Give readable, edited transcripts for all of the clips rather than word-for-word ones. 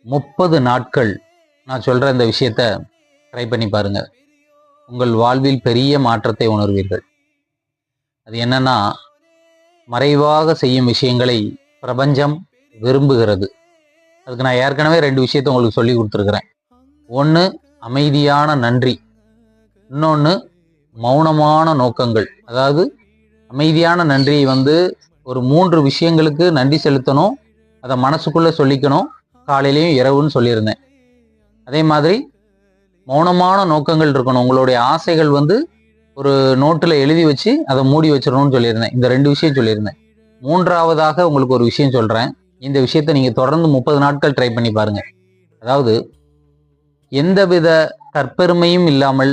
30 நாட்கள் நான் சொல்கிற இந்த விஷயத்த ட்ரை பண்ணி பாருங்க. உங்கள் வாழ்வில் பெரிய மாற்றத்தை உணர்வீர்கள். அது என்னன்னா, மறைவாக செய்யும் விஷயங்களை பிரபஞ்சம் விரும்புகிறது. அதுக்கு நான் ஏற்கனவே 2 விஷயத்த உங்களுக்கு சொல்லி கொடுத்துருக்குறேன். ஒன்று அமைதியான நன்றி, இன்னொன்று மௌனமான நோக்கங்கள். அதாவது அமைதியான நன்றி ஒரு 3 விஷயங்களுக்கு நன்றி செலுத்தணும், அதை மனசுக்குள்ளே சொல்லிக்கணும், காலையிலையும் இரவுன்னு சொல்லியிருந்தேன். அதே மாதிரி மௌனமான நோக்கங்கள் இருக்கணும். உங்களுடைய ஆசைகள் ஒரு நோட்டில் எழுதி வச்சு அதை மூடி வச்சிடணும்னு சொல்லியிருந்தேன். இந்த 2 விஷயம் சொல்லியிருந்தேன். 3ஆவதாக உங்களுக்கு ஒரு விஷயம் சொல்கிறேன். இந்த விஷயத்தை நீங்கள் தொடர்ந்து 30 நாட்கள் ட்ரை பண்ணி பாருங்கள். அதாவது எந்தவித தற்பெருமையும் இல்லாமல்,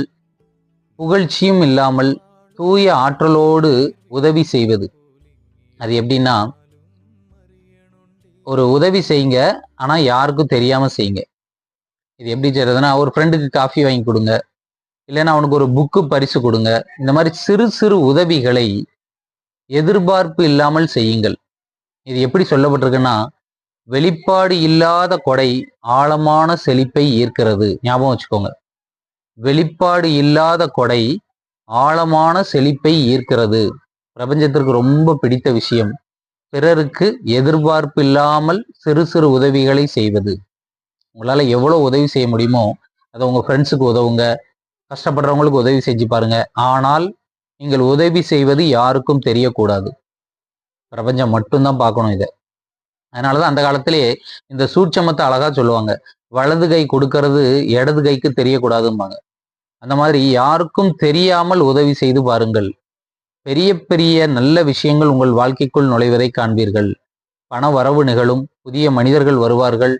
புகழ்ச்சியும் இல்லாமல், தூய ஆற்றலோடு உதவி செய்வது. அது எப்படின்னா, ஒரு உதவி செய்யுங்க, ஆனால் யாருக்கும் தெரியாமல் செய்யுங்க. இது எப்படி செய்யறதுன்னா, ஒரு ஃப்ரெண்டுக்கு காஃபி வாங்கி கொடுங்க, இல்லைன்னா அவனுக்கு ஒரு புக்கு பரிசு கொடுங்க. இந்த மாதிரி சிறு சிறு உதவிகளை எதிர்பார்ப்பு இல்லாமல் செய்யுங்கள். இது எப்படி சொல்லப்பட்டிருக்குன்னா, வெளிப்பாடு இல்லாத கொடை ஆழமான செழிப்பை ஈர்க்கிறது. ஞாபகம் வச்சுக்கோங்க. வெளிப்பாடு இல்லாத கொடை ஆழமான செழிப்பை ஈர்க்கிறது. பிரபஞ்சத்திற்கு ரொம்ப பிடித்த விஷயம் பிறருக்கு எதிர்பார்ப்பு இல்லாமல் சிறு சிறு உதவிகளை செய்வது. உங்களால் எவ்வளோ உதவி செய்ய முடியுமோ அதை உங்கள் ஃப்ரெண்ட்ஸுக்கு உதவுங்க, கஷ்டப்படுறவங்களுக்கு உதவி செஞ்சு பாருங்க. ஆனால் நீங்கள் உதவி செய்வது யாருக்கும் தெரியக்கூடாது. பிரபஞ்சம் மட்டும்தான் பார்க்கணும் இதை. அதனாலதான் அந்த காலத்திலேயே இந்த சூட்சமத்தை அழகா சொல்லுவாங்க. வலது கை கொடுக்கறது இடது கைக்கு தெரியக்கூடாதும்பாங்க. அந்த மாதிரி யாருக்கும் தெரியாமல் உதவி செய்து பாருங்கள். பெரிய பெரிய நல்ல விஷயங்கள் உங்கள் வாழ்க்கைக்குள் நுழைவதை காண்பீர்கள். பண வரவு நிகழும், புதிய மனிதர்கள் வருவார்கள்,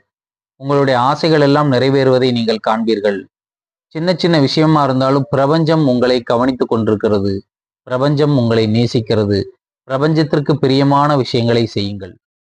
உங்களுடைய ஆசைகள் எல்லாம் நிறைவேறுவதை நீங்கள் காண்பீர்கள். சின்ன சின்ன விஷயமா இருந்தாலும் பிரபஞ்சம் உங்களை கவனித்துக் கொண்டிருக்கிறது. பிரபஞ்சம் உங்களை நேசிக்கிறது. பிரபஞ்சத்திற்கு பிரியமான விஷயங்களை செய்யுங்கள்.